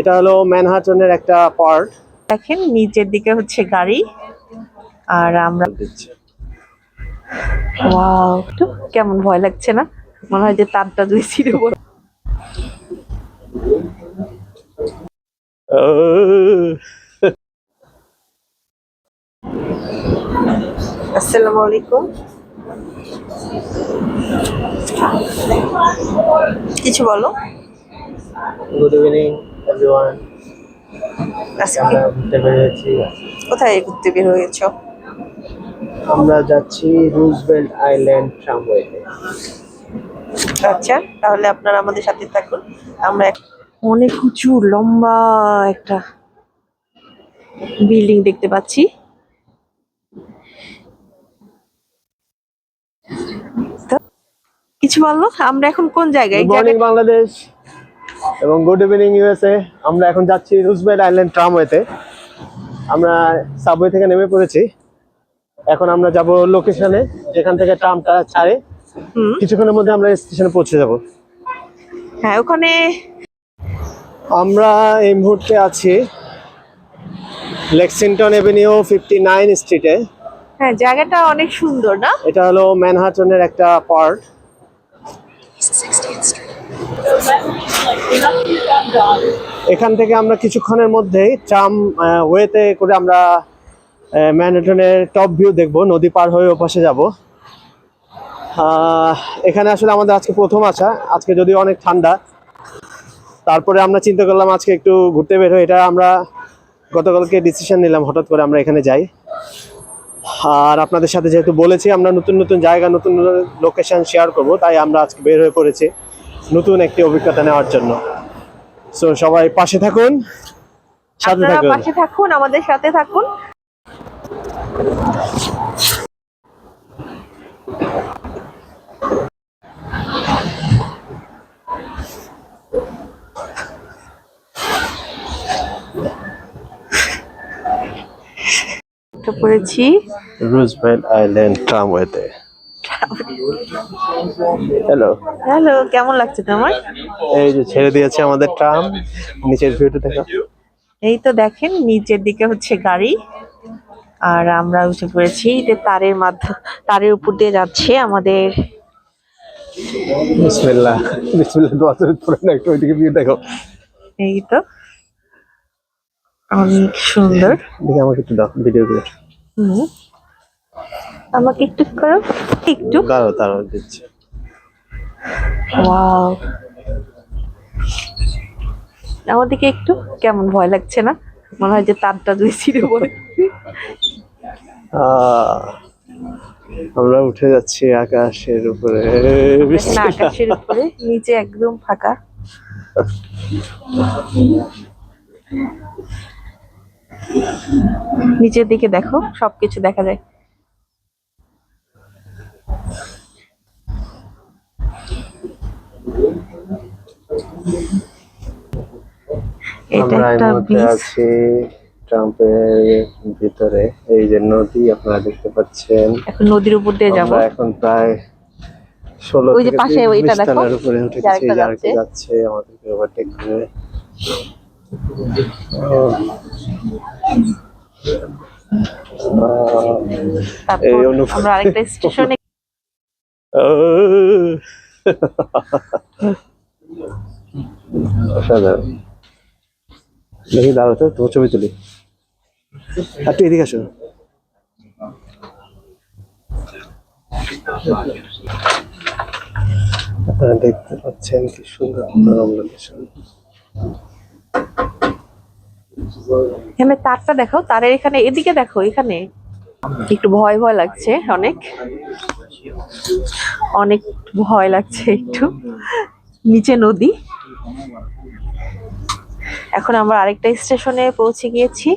এটা হলো ম্যানহাটনের একটা পার্ট। দেখেন নিচের দিকে হচ্ছে গাড়ি আর আমরা ওয়াও, তো কেমন ভয় লাগছে না? মনে হয় যে তারটা দুই ছিঁড়ে পড়ে। আসসালামু আলাইকুম। কিছু বলো। Good evening everyone. আজকে ঘুরতে বেরিয়েছি। কোথায় ঘুরতে বের হয়েছো? আমরা যাচ্ছি রুজভেল্ট আইল্যান্ড ট্রামওয়েতে। আচ্ছা, তাহলে আপনারা আমাদের সাথে থাকুন। আমরা অনেক উঁচু লম্বা একটা বিল্ডিং দেখতে পাচ্ছি। তো কিছু বললো, আমরা এখন কোন জায়গায়? গুড মর্নিং বাংলাদেশ এবং গুড ইভিনিং ইউএসএ। আমরা এখন যাচ্ছি রুজভেল্ট আইল্যান্ড ট্রামওয়েতে। আমরা সাবওয়ে থেকে নেমে পড়েছি। এখন আমরা যাব লোকেশনে, যেখান থেকে ট্রামটা ছাড়ে। কিছুক্ষণের মধ্যে আমরা স্টেশনে পৌঁছে যাব। হ্যাঁ, ওখানে আমরা এই মুহূর্তে আছি লেক্সিংটন এভিনিউ 59 স্ট্রিটে। হ্যাঁ, জায়গাটা অনেক সুন্দর না? এটা হলো ম্যানহাটনের একটা পার্ট। এখান থেকে আমরা কিছুক্ষণের মধ্যেই ট্রাম ওয়েতে করে আমরা ম্যানহাটনের টপ ভিউ দেখব, নদী পার হয়ে ওপাশে যাব। এখানে আসলে আমাদের আজকে প্রথম আসা। আজকে যদিও অনেক ঠান্ডা, তারপরে আমরা চিন্তা করলাম আজকে একটু ঘুরতে বের হই। এটা আমরা গতকালকে ডিসিশন নিলাম, হঠাৎ করে আমরা এখানে যাই। আর আপনাদের সাথে যেহেতু বলেছি আমরা নতুন নতুন জায়গা, নতুন লোকেশন শেয়ার করব, তাই আমরা আজকে বের হয়ে পড়েছি নতুন একটি অভিজ্ঞতা নেওয়ার জন্য। সো সবাই পাশে থাকুন, সাথে আপনারা থাকুন। পাশে থাকুন, আমাদের সাথে থাকুন। পড়েছি রুজভেল্ট আইল্যান্ড ট্রামওয়েতে। হ্যালো হ্যালো, কেমন লাগছে তোমার? এই যে ছেড়ে দিয়েছে আমাদের ট্রাম, নিচের ভিউটা দেখো। এই তো দেখেন নিচের দিকে হচ্ছে গাড়ি আর আমরা উঠে পড়েছি যে তারের উপর দিয়ে যাচ্ছে আমাদের। বিসমিল্লাহ বিসমিল্লাহ, দোয়া করে পড়ে না, একটু ওইদিকে ভিউ দেখো। এই তো অনেক সুন্দর। দেখে আমাকে একটু দাও ভিডিও করে। আমাকে একটু করো, একটু দাঁড়াও দাঁড়াও দিচ্ছি। ওয়াও, আমাদেরকে একটু কেমন ভয় লাগছে না? মনে হয় যে তারটা দুই ছিঁড়ে পড়ে। আমরা উঠে যাচ্ছি আকাশের উপরে। দেখেন আকাশের উপরে, নিচে একদম ফাঁকা। নিচের দিকে দেখো, সবকিছু দেখা যায়। এটা আমরা এই একটা মুহূর্তে বিচ। আছি ট্রাম্পের ভিতরে। এই যে নদী আপনারা দেখতে পাচ্ছেন। এখন নদীর উপর দিয়ে যাবো। আমরা এখন প্রায় 16 ওই যে থেকে পাশে 20 ওইটা দেখো, তলার উপরে উঠে গেছি। আরেকটা যাচ্ছে যাচ্ছে। যাচ্ছে আমাদেরকে ওভারটেক করে। এই তারপর আমরা আরেকটা স্টেশনে। অসাধারণ। দেখি দাঁড়াও তো, তোমার ছবি তুলি। একটু এদিকে আসো। আপনারা দেখতে পাচ্ছেন কি সুন্দর লোকেশন। এখানে তারটা দেখো, তারের এখানে এদিকে দেখো, এখানে একটু ভয় ভয় লাগছে, অনেক অনেক ভয় লাগছে একটু। নিচে নদী। এখন আমরা আরেকটা স্টেশনে পৌঁছে গিয়েছি।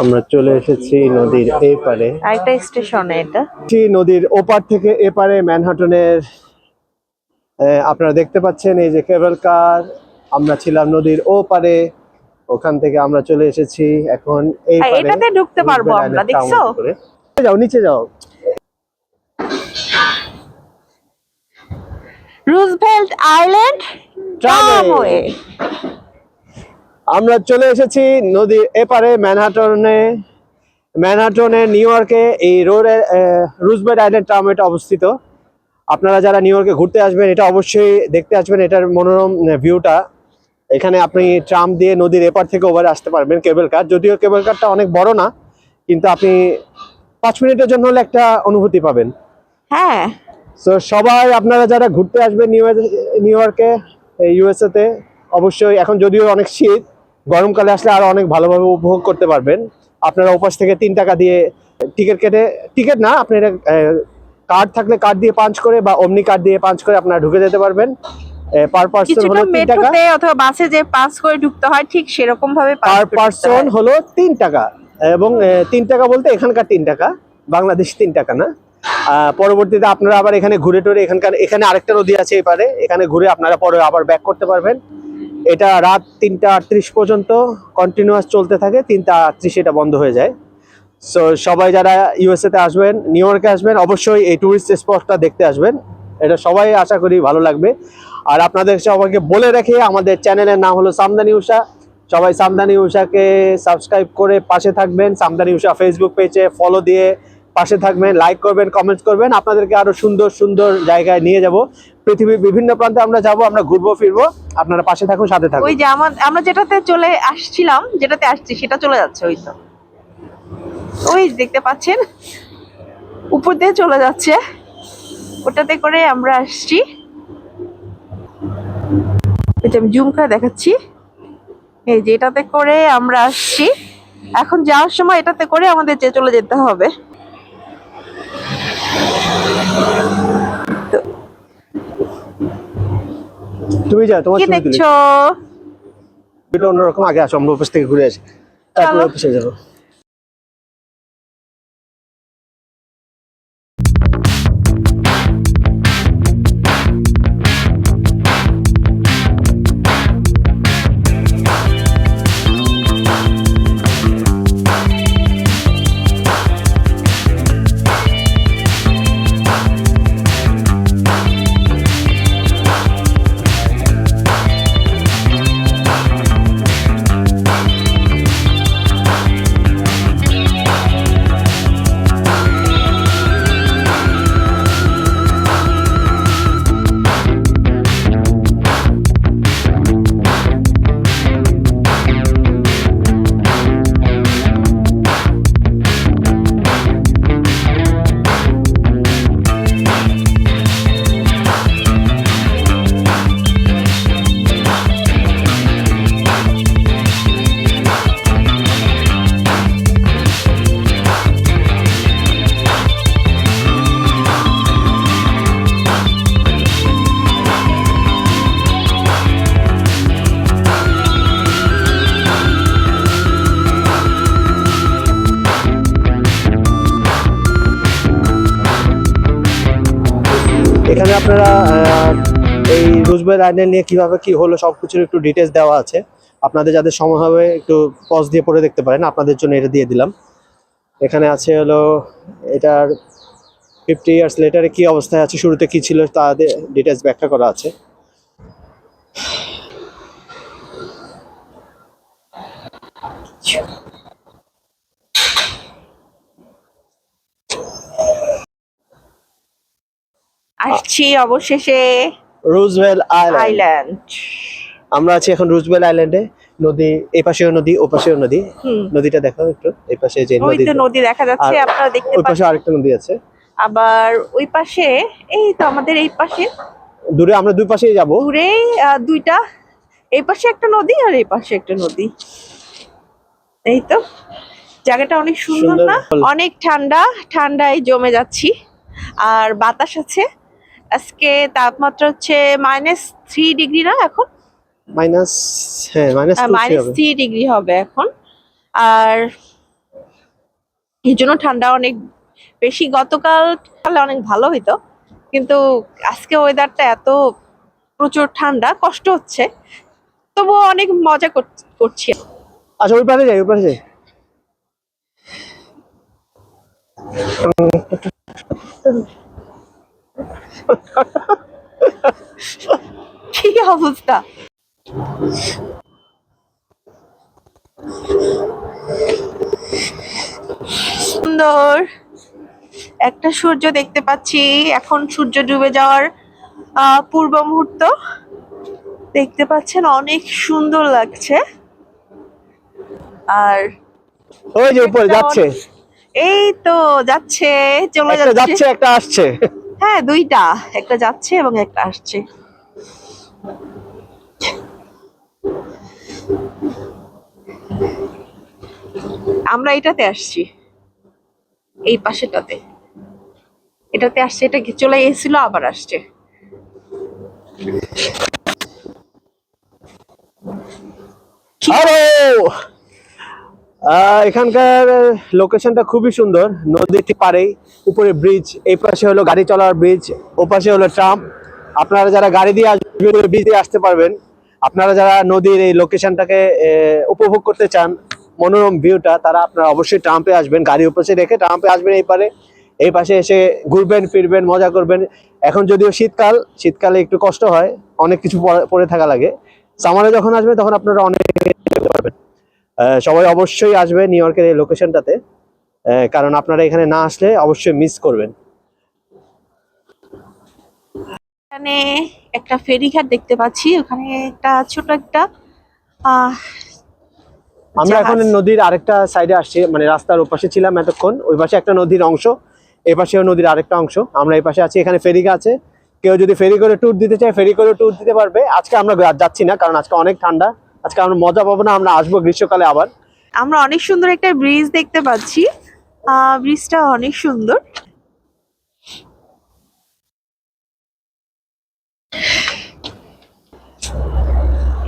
আমরা চলে এসেছি নদীর এপারে। আরেকটা স্টেশনে এটা। নদীর ওপার থেকে এপারে ম্যানহাটনের। আপনারা দেখতে পাচ্ছেন এই যে কেবল কার। আমরা ছিলাম নদীর ওপারে। ওখান থেকে আমরা চলে এসেছি এখন এই হ্যাঁ, পারে এটাতে ঢুকতে পারবো রুজভেল আমরা, আইল্যান্ড দেখছো? টাউন করে। যাও নিচে যাও। Roosevelt island tramway. আমরা চলে এসেছি নদীর এপারে ম্যানহাটনে নিউ ইয়র্কে এই রোডে রুজভেল্ট আইল্যান্ড ট্রামওয়েটা অবস্থিত। আপনারা যারা নিউ ইয়র্কে ঘুরতে আসবেন এটা অবশ্যই দেখতে আসবেন, এটার মনোরম ভিউটা। এখানে আপনি ট্রাম দিয়ে নদীর এপার থেকে ওভারে আসতে পারবেন কেবল কার, যদিও কেবল কারটা অনেক বড় না, কিন্তু আপনি 5 মিনিটের জন্য হলে একটা অনুভূতি পাবেন। হ্যাঁ, তো সবাই আপনারা যারা ঘুরতে আসবেন নিউ ইয়র্কে ইউএসএ তে, অবশ্যই এখন যদিও অনেক শীত, গরমকালে আসলে আরো অনেক ভালোভাবে উপভোগ করতে পারবেন। আপনারা ওপাশ থেকে 3 টাকা দিয়ে টিকিট কেটে, টিকিট না আপনি কার্ড থাকলে কার্ড দিয়ে পাঞ্চ করে বা অমনি কার্ড দিয়ে পাঞ্চ করে আপনারা ঢুকে যেতে পারবেন। পার পার্সন কিছুটা হলো 3 টাকা, মেট্রোতে অথবা বাসে যে পাস করে ঢুকতে হয় ঠিক সেরকম ভাবে পাস পার করে ঢুকতে পার্সন হয়। হলো 3 টাকা। এবং 3 টাকা বলতে এখানকার 3 টাকা, বাংলাদেশ 3 টাকা না। পরবর্তীতে আপনারা আবার এখানে ঘুরে টুরে এখানে আরেকটা নদী আছে এপারে, এখানে ঘুরে আপনারা পরে আবার ব্যাক করতে পারবেন। এটা রাত 3টা 38 পর্যন্ত কন্টিনিউয়াস চলতে থাকে, 3টা 38 এটা বন্ধ হয়ে যায়। সো সবাই যারা ইউএসএ তে আসবেন, নিউ ইয়র্কে আসবেন, অবশ্যই এই টুরিস্ট স্পটটা দেখতে আসবেন। এটা সবাই আশা করি ভালো লাগবে। আর আপনাদের সবাইকে বলে রেখে, আমাদের চ্যানেলের নাম হলো সামদানি উষা। সবাই সামদানি উষাকে সাবস্ক্রাইব করে পাশে থাকবেন। সামদানি উষা ফেসবুক পেজে ফলো দিয়ে পাশে থাকবেন, লাইক করবেন, কমেন্টস করবেন। আপনাদেরকে আরো সুন্দর সুন্দর জায়গায় নিয়ে যাব, পৃথিবীর বিভিন্ন প্রান্তে আমরা যাব, আমরা ঘুরবো ফিরবো। আপনারা পাশে থাকুন, সাথে থাকুন। ওই যে আমরা যেটাতে চলে আসছিলাম, যেটাতে আসছি সেটা চলে যাচ্ছে, ওই তো ওই দেখতে পাচ্ছেন উপর দিয়ে চলে যাচ্ছে, ওটাতে করে আমরা আসছি। এটা আমি জুম করে দেখাচ্ছি, এই যে এটাতে করে আমরা আসছি। এখন যাওয়ার সময় এটাতে করে আমাদের চলে যেতে হবে। তুমি যাও, তোমার কি ছবি তুলি। দেখছো? এটা অন্যরকম, আগে আসো আমরা অফিস থেকে ঘুরে আসি, তারপরে চলো। অফিসে যাবো। এখানে আপনারা এই রুজভেল্ট আইল্যান্ড নিয়ে কিভাবে কি হলো সবকিছুর একটু ডিটেলস দেওয়া আছে। আপনাদের যাদের সময় হবে একটু পজ দিয়ে পড়ে দেখতে পারেন, আপনাদের জন্য এটা দিয়ে দিলাম। এখানে আছে হলো এটার 50 ইয়ার্স লেটারে কি অবস্থায় আছে, শুরুতে কি ছিল তাদের ডিটেলস ব্যাখ্যা করা আছে। আসছি অবশেষে রুজভেল্ট আইল্যান্ড। আইল্যান্ড। আমরা আছি এখন রুজভেল্ট আইল্যান্ডে। নদী এই পাশেও নদী, ও পাশেও নদী। নদীটা দেখো একটু, এই পাশে যে ওই নদী, তো নদী দেখা যাচ্ছে, আর আপনারা দেখতে ওই পাশে পাচ্ছেন। আরেকটা নদী আছে। আবার ওই পাশে, এই তো আমাদের এই পাশে দূরে, আমরা দুই পাশেই যাব। দূরে দুইটা, এই পাশে একটা নদী আর এই পাশে একটা নদী। এই তো জায়গাটা অনেক সুন্দর না? অনেক ঠান্ডা, ঠান্ডায় জমে যাচ্ছি। আর বাতাস আছে। আজকে তাপমাত্রা হচ্ছে -3 ডিগ্রি না এখন? মাইনাস, হ্যাঁ মাইনাস -3 ডিগ্রি হবে এখন। আর এই জন্য ঠান্ডা অনেক বেশি। গতকাল অনেক ভালো হইতো, কিন্তু আজকে ওয়েদারটা এত প্রচুর ঠান্ডা, কষ্ট হচ্ছে, তবুও অনেক মজা করছি। আচ্ছা ওই পারে যাই, ওই পারে যাই। কি অবস্থা! সুন্দর একটা সূর্য দেখতে পাচ্ছি। এখন সূর্য ডুবে যাওয়ার পূর্ব মুহূর্ত দেখতে পাচ্ছেন, অনেক সুন্দর লাগছে। আর ওই যে উপরে যাচ্ছে, এই তো যাচ্ছে, চলে একটা যাচ্ছে। যাচ্ছে একটা আসছে। হ্যাঁ, দুইটা, একটা যাচ্ছে এবং একটা আসছে। আমরা এটাতে আসছি, এই পাশেটাতে, এটাতে আসছে, এটা চলে এসেছিল আবার আসছে। এখানকার লোকেশনটা খুবই সুন্দর, নদীর পাড়েই, উপরে ব্রিজ, এই পাশে হলো গাড়ি চলার ব্রিজ, ও পাশে হলো ট্রাম। আপনারা যারা গাড়ি দিয়ে আসবেন ব্রিজ দিয়ে আসতে পারবেন। আপনারা যারা নদীর এই লোকেশনটাকে উপভোগ করতে চান, মনোরম ভিউটা, তারা আপনারা অবশ্যই ট্রাম্পে আসবেন, গাড়ি উপরে রেখে ট্রাম্পে আসবেন। এই পাশে এসে ঘুরবেন ফিরবেন, মজা করবেন। এখন যদিও শীতকালে একটু কষ্ট হয়, অনেক কিছু পরে থাকা লাগে। সামারে যখন আসবে তখন আপনারা অনেক পারবেন। সবাই অবশ্যই আসবে নিউ ইয়র্কের এই লোকেশনটাতে, কারণ আপনারা এখানে না আসলে অবশ্যই মিস করবেন। এখানে একটা ফেরিঘাট দেখতে পাচ্ছি, ওখানে একটা ছোট একটা আমরা এখন নদীর আরেকটা সাইডে আসছি, মানে রাস্তার ওপাশে ছিলাম এতক্ষণ, ওই পাশে একটা নদীর অংশ, এই পাশেও নদীর আরেকটা অংশ, আমরা এই পাশে আছি। এখানে ফেরি আছে, কেউ যদি ফেরি করে ট্যুর দিতে চায় ফেরি করে ট্যুর দিতে পারবে। আজকে আমরা যাচ্ছি না, কারণ আজকে অনেক ঠান্ডা, আজকে আমরা মজা পাবো না, আমরা আসবো গ্রীষ্মকালে আবার। আমরা অনেক সুন্দর একটা ব্রিজ দেখতে পাচ্ছি, ব্রিজটা অনেক সুন্দর।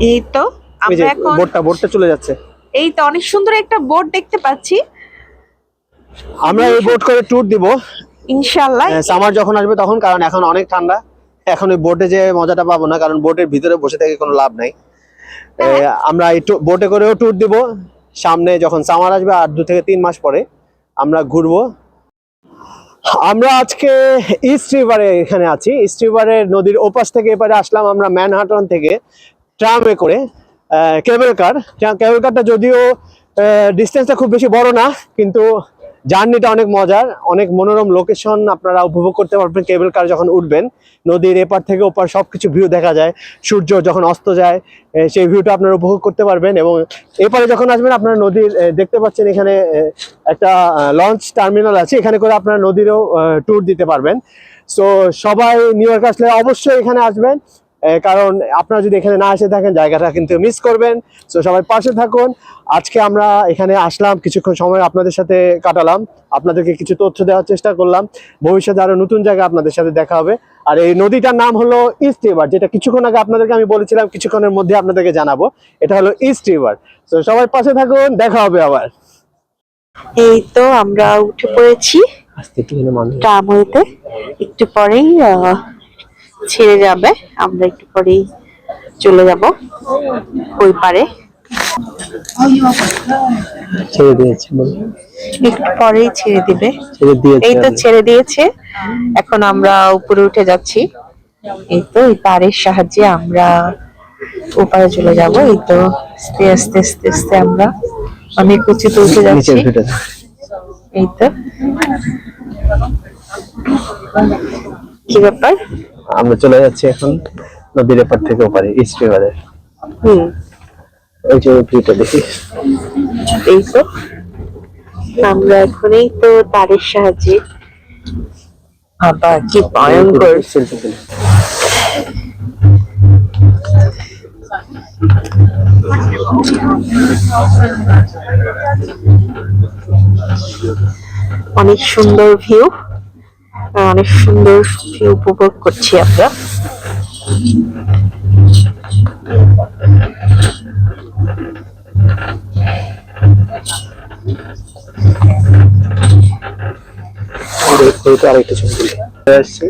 এই তো আমরা এখন বোটটা চলে যাচ্ছে। এই তো অনেক সুন্দর একটা বোট দেখতে পাচ্ছি, আমরা এই বোট করে ট্যুর দিব ইনশাআল্লাহ সামার যখন আসবে তখন, কারণ এখন অনেক ঠান্ডা, এখন ওই বোটে যে মজাটা পাবো না, কারণ বোটের ভিতরে বসে থেকে কোনো লাভ নাই। আমরা এই বোটে করেও ট্যুর দিব সামনে, যখন সামার আসবে আর 2 থেকে 3 মাস পরে আমরা ঘুরবো। আমরা আজকে ইস্ট রিভারে এখানে আছি, ইস্ট রিভারের নদীর ওপাশ থেকে এপারে আসলাম আমরা ম্যানহাটন থেকে ট্রামে করে। কেবল কারটা যদিও ডিস্টেন্সটা খুব বেশি বড় না, কিন্তু জার্নিটা অনেক মজার, অনেক মনোরম লোকেশন আপনারা উপভোগ করতে পারবেন কেবল কার যখন উঠবেন। নদীর এপার থেকে ওপার সবকিছু ভিউ দেখা যায়, সূর্য যখন অস্ত যায় সেই ভিউটা আপনারা উপভোগ করতে পারবেন। এবং এপারে যখন আসবেন আপনারা নদীর দেখতে পাচ্ছেন এখানে একটা লঞ্চ টার্মিনাল আছে, এখানে করে আপনারা নদীরও ট্যুর দিতে পারবেন। সো সবাই নিউ ইয়র্ক আসলে অবশ্যই এখানে আসবেন, কারণ আপনারা যদি এখানে না এসে থাকেন জায়গাটা কিন্তু মিস করবেন। সো সবাই পাশে থাকুন। আজকে আমরা এখানে আসলাম, কিছুক্ষণ সময় আপনাদের সাথে কাটালাম, আপনাদেরকে কিছু তথ্য দেওয়ার চেষ্টা করলাম। ভবিষ্যতে আরো নতুন জায়গা আপনাদের সাথে দেখা হবে। আর এই নদীটার নাম হলো ইস্ট রিভার, যেটা কিছুক্ষণ আগে আপনাদেরকে আমি বলেছিলাম কিছুক্ষণের মধ্যে আপনাদেরকে জানাবো, এটা হলো ইস্ট রিভার। তো সবাই পাশে থাকুন, দেখা হবে আবার। এই তো আমরা উঠে পড়েছি ট্রামওয়েতে, একটু পরেই ছেড়ে যাবে, আমরা একটু পরেই চলে যাব ওই পারে। ছেড়ে দিয়েছে, একটু পরেই ছেড়ে দিবে, এই তো ছেড়ে ছেড়ে দিয়েছে। এখন আমরা উপরে উঠে যাচ্ছি, এই তো এই তারের সাহায্যে আমরা ওপারে চলে যাব। এই তো আস্তে আস্তে আস্তে আস্তে আমরা অনেক উঁচুতে উঠে যাচ্ছি। এই তো কি ব্যাপার, আমরা চলে যাচ্ছি এখন নদীর এপার থেকে ওপারে ইস্ট রিভারে। ওই যে ভিউটা দেখি, এই তো আমরা এখন এই তো তারের সাহায্যে, আবার কি ভয়ঙ্কর। অনেক সুন্দর ভিউ, অনেক সুন্দর ভিউ উপভোগ করছি আমরা। আরেকটা ছবি আসছি,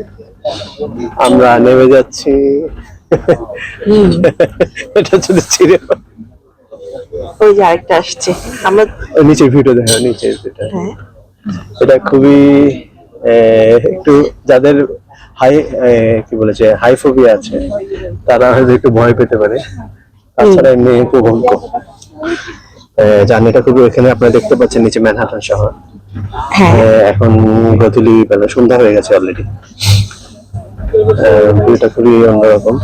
আমরা নেমে যাচ্ছি। এটা হচ্ছে ছিঁড়ে ওই যে আরেকটা আসছে আমরা। ওই নিচের ভিউটা দেখো, নিচের ভিউটা। হ্যাঁ এটা খুবই একটু যাদের হাই কি বলেছে হাই ফোবিয়া আছে তারা হয়তো একটু ভয় পেতে পারে, তাছাড়া এমনি উপভোগ্য। জার্নিটা খুবই, এখানে আপনারা দেখতে পাচ্ছেন নিচে ম্যানহাটন শহর। হ্যাঁ এখন গধূলি বেলা, সন্ধ্যা হয়ে গেছে অলরেডি। ভিউটা খুবই অন্যরকম।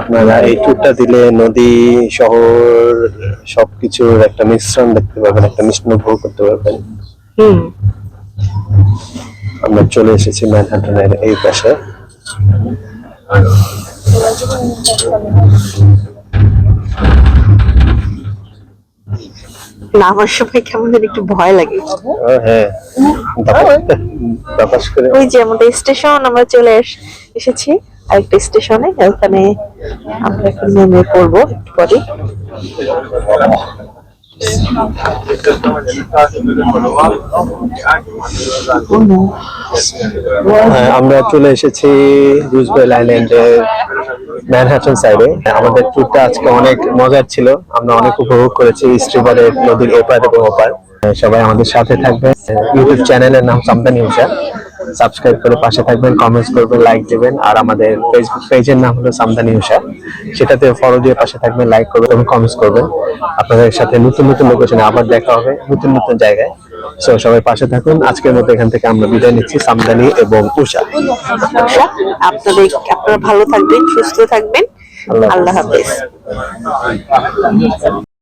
আপনারা এই ট্যুরটা দিলে নদী, শহর সবকিছুর একটা মিশ্রণ দেখতে পাবেন, একটা মিশ্রণ উপভোগ করতে পারবেন। হুম আমরা চলে এসেছি ম্যানহাটনের এই পাশে। নামার সময় কেমন যেন একটু ভয় লাগে। হ্যাঁ, বাতাস করে। ওই যে আমাদের স্টেশন, আমরা চলে এসেছি আরেকটা স্টেশনে, ওখানে আমরা এখন নেমে পড়বো একটু পরে। আমরা চলে এসেছি রুজভেল আইল্যান্ডের ম্যানহাটন সাইডে। আমাদের ট্যুরটা আজকে অনেক মজার ছিল, আমরা অনেক উপভোগ করেছি ইস্ট রিভারের নদীর এপার এবং ওপার। সবাই আমাদের সাথে থাকবেন। ইউটিউব চ্যানেলের নাম সামদা নিউজা, সাবস্ক্রাইব করে পাশে থাকবেন, কমেন্টস করবেন, লাইক দেবেন। আর আমাদের ফেসবুক পেজের নাম হলো সামদা নিউজা, সেটাতে ফলো দিয়ে পাশে থাকবেন, লাইক করবেন এবং কমেন্টস করবেন। আপনাদের সাথে নতুন নতুন লোকেশনে আবার দেখা হবে, নতুন নতুন জায়গায়। সো সবাই পাশে থাকুন। আজকের মতো এখান থেকে আমরা বিদায় নিচ্ছি, সামদানি এবং উষা। আপনারা ভালো থাকবেন, সুস্থ থাকবেন। আল্লাহ হাফেজ।